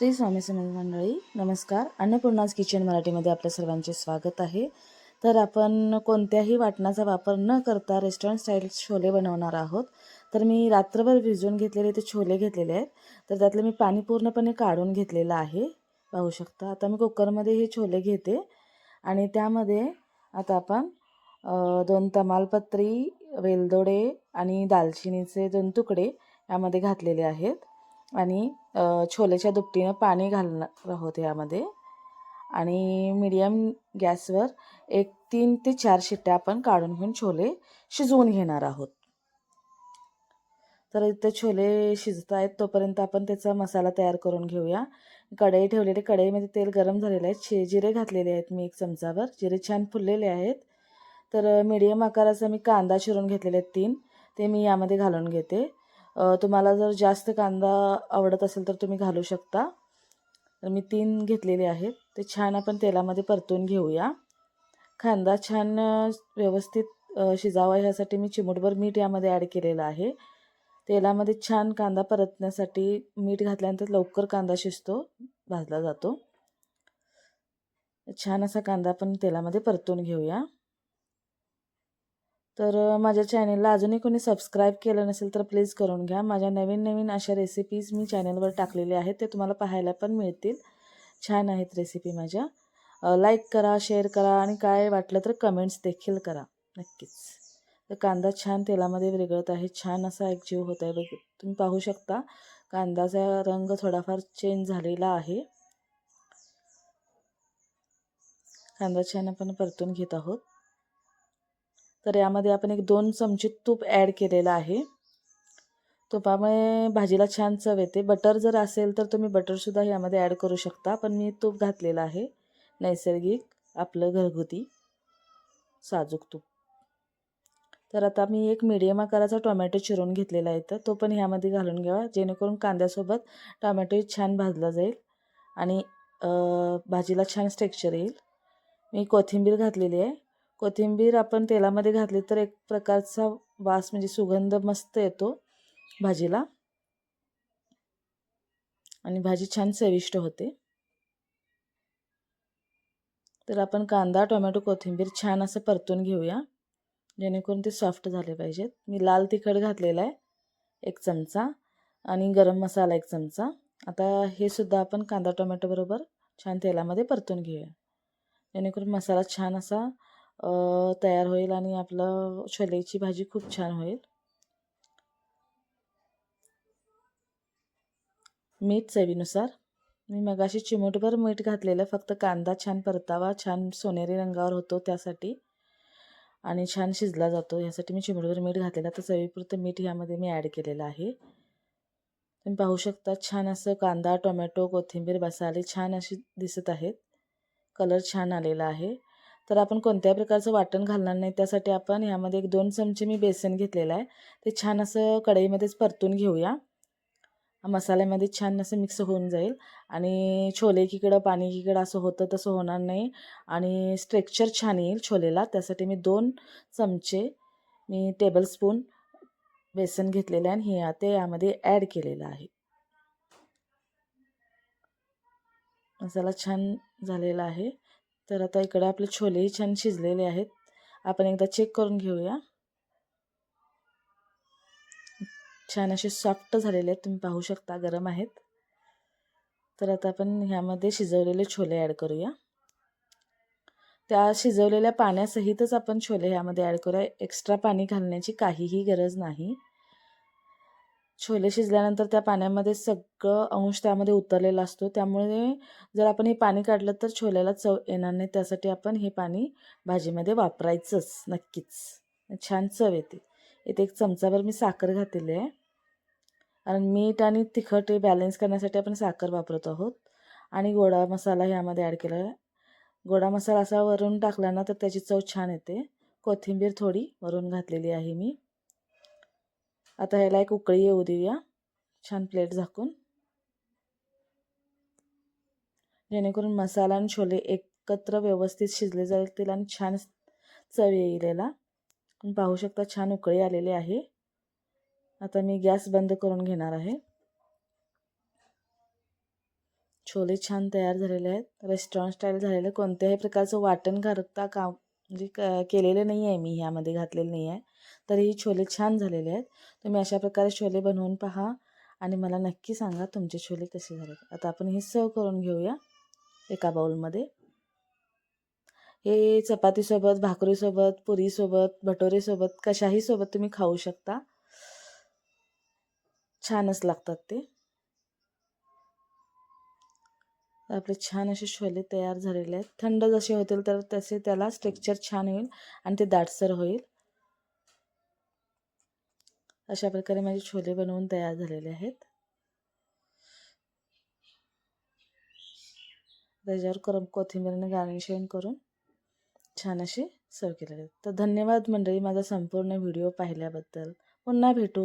श्री स्वामी समर्थ मंडळी नमस्कार. अन्नपूर्णाज किचन मराठीमध्ये आपल्या सर्वांचे स्वागत आहे. तर आपण कोणत्याही वाटणाचा वापर न करता रेस्टॉरंट स्टाईल छोले बनवणार आहोत. तर मी रात्रभर भिजवून घेतलेले ते छोले घेतलेले आहेत. तर त्यातलं मी पाणी पूर्णपणे काढून घेतलेलं आहे, पाहू शकता. आता मी कुकरमध्ये हे छोले घेते आणि त्यामध्ये आता आपण 2 तमालपत्री, वेलदोडे आणि दालचिनीचे 2 तुकडे यामध्ये घातलेले आहेत आणि छोलेच्या दुपटीनं पाणी घालणार आहोत यामध्ये आणि मीडियम गॅसवर 3 ते 4 शिट्ट्या आपण काढून घेऊन छोले शिजवून घेणार आहोत. तर इथे छोले शिजत आहेत तोपर्यंत आपण त्याचा मसाला तयार करून घेऊया. कढई ठेवलेली, कढईमध्ये तेल गरम झालेलं आहे. जिरे घातलेले आहेत मी 1 चमचाभर. जिरे छान फुललेले आहेत. तर मीडियम आकाराचा मी कांदा चिरून घेतलेले आहेत 3, ते मी यामध्ये घालून घेते. तुम्हाला जर जास्त कांदा आवडत असेल तर तुम्ही घालू शकता. तर मी 3 घेतलेले आहेत. ते छान आपण तेलामध्ये परतून घेऊया. कांदा छान व्यवस्थित शिजावा ह्यासाठी मी चिमूटभर मीठ यामध्ये ॲड केलेलं आहे. तेलामध्ये छान कांदा परतण्यासाठी मीठ घातल्यानंतर लवकर कांदा शिजतो, भाजला जातो. छान असा कांदा आपण तेलामध्ये परतून घेऊया. तर माझ्या चॅनलला अजूनही कोणी सबस्क्राईब केलं नसेल तर प्लीज करून घ्या. माझ्या नवीन अशा रेसिपीज मी चॅनलवर टाकलेल्या आहेत, ते तुम्हाला पाहायला पण मिळतील. छान आहेत रेसिपी माझ्या. लाईक करा, शेअर करा आणि काय वाटलं तर कमेंट्स देखील करा नक्कीच. तर कांदा छान तेलामध्ये विरघळत आहे, छान असा एकजीव होत आहे. तुम्ही पाहू शकता कांद्याचा रंग थोडाफार चेंज झालेला आहे. कांदा छान आपण परतून घेत आहोत. तर यामध्ये आपण 2 चमचे तूप ॲड केलेलं आहे. तुपामुळे भाजीला छान चव येते. बटर जर असेल तर तुम्ही बटरसुद्धा यामध्ये ॲड करू शकता, पण मी तूप घातलेलं आहे, नैसर्गिक आपलं घरगुती साजूक तूप. तर आता मी 1 मीडियम आकाराचा टोमॅटो चिरून घेतलेला आहे, तर तो पण ह्यामध्ये घालून घ्यावा, जेणेकरून कांद्यासोबत टोमॅटो छान भाजला जाईल आणि भाजीला छान टेक्स्चर येईल. मी कोथिंबीर घातलेली आहे. कोथिंबीर आपण तेलामध्ये घातली तर एक प्रकारचा वास म्हणजे सुगंध मस्त येतो भाजीला आणि भाजी छान चविष्ट होते. तर आपण कांदा, टोमॅटो, कोथिंबीर छान असं परतून घेऊया, जेणेकरून ते सॉफ्ट झाले पाहिजेत. मी लाल तिखट घातलेलं आहे 1 चमचा आणि गरम मसाला 1 चमचा. आता हे सुद्धा आपण कांदा टोमॅटो बरोबर छान तेलामध्ये परतून घेऊया, जेणेकरून मसाला छान असा तयार होईल आणि आपलं छोलेची भाजी खूप छान होईल. मीठ चवीनुसार. मी मगाशी चिमूटभर मीठ घातलेलं, फक्त कांदा छान परतावा, छान सोनेरी रंगावर होतो त्यासाठी आणि छान शिजला जातो यासाठी मी चिमूटभर मीठ घातलेलं. तर चवीपुरतं मीठ यामध्ये मी ॲड केलेलं आहे. तुम्ही पाहू शकता छान असं कांदा, टोमॅटो, कोथिंबीर, मसाले छान असे दिसत आहेत. कलर छान आलेला आहे. तर आपण कोणत्याही प्रकारचं वाटण घालणार नाही, त्यासाठी आपण यामध्ये 2 चमचे मी बेसन घेतलेलं आहे. ते छान असं कढईमध्येच परतून घेऊया. मसाल्यामध्ये छान असं मिक्स होऊन जाईल आणि छोले एकीकडं पाणी एकीकडं असं होतं तसं होणार नाही आणि स्ट्रेक्चर छान येईल छोलेला. त्यासाठी मी 2 चमचे टेबलस्पून बेसन घेतलेलं आहे आणि ते यामध्ये ॲड केलेलं आहे. मसाला छान झालेला आहे. तर आता इकडे आपले छोलेही छान शिजलेले आहेत. आपण एकदा चेक करून घेऊया. छान असे सॉफ्ट झालेले आहेत, तुम्ही पाहू शकता, गरम आहेत. तर आता आपण ह्यामध्ये शिजवलेले छोले ॲड करूया. त्या शिजवलेल्या पाण्यासहितच आपण छोले ह्यामध्ये ॲड करूया. एक्स्ट्रा पाणी घालण्याची काहीही गरज नाही. छोले शिजल्यानंतर त्या पाण्यामध्ये सगळं अंश त्यामध्ये उतरलेला असतो, त्यामुळे जर आपण हे पाणी काढलं तर छोल्याला चव येणार नाही. त्यासाठी आपण हे पाणी भाजीमध्ये वापरायचंच नक्कीच. छान चव येते. इथे 1 चमचाभर मी साखर घातलेली आहे, कारण मीठ आणि तिखट हे बॅलन्स करण्यासाठी आपण साखर वापरत आहोत आणि गोडा मसाला ह्यामध्ये ॲड केला आहे. गोडा मसाला असा वरून टाकला ना तर त्याची चव छान येते. कोथिंबीर थोडी वरून घातलेली आहे मी. आता ह्याला एक उकळी येऊ देऊया छान प्लेट झाकून, जेणेकरून मसाला आणि छोले एकत्र व्यवस्थित शिजले जातील आणि छान चव येईल याला. तुम्ही पाहू शकता छान उकळी आलेली आहे. आता मी गॅस बंद करून घेणार आहे. छोले छान तयार झालेले आहेत. रेस्टॉरंट स्टाईल झालेलं आहे. कोणत्याही प्रकारचं वाटण घालता म्हणजे केलेलं नाही आहे मी, ह्यामध्ये घातलेलं नाही आहे. तरीही छोले छान झालेले आहेत. तुम्ही अशा प्रकारे छोले बनवून पहा आणि मला नक्की सांगा तुमचे छोले कसे झाले. आता आपण हे सर्व करून घेऊया एका बाउलमध्ये. हे चपातीसोबत, भाकरीसोबत, पुरीसोबत, भटोरेसोबत, कशाही सोबत तुम्ही खाऊ शकता. छानच लागतात ते. आपले छान असे छोले तयार झालेले आहेत. थंड जसे होतील तर तसे त्याला टेक्स्चर छान होईल आणि ते दाटसर होईल. अशा प्रकारे माझे छोले बनवून तयार झालेले आहेत. त्याच्यावर कोथिंबीरने गार्निशिंग करून छान असे सर्व केलेले आहेत. तर धन्यवाद मंडळी माझा संपूर्ण व्हिडिओ पाहिल्याबद्दल. पुन्हा भेटू.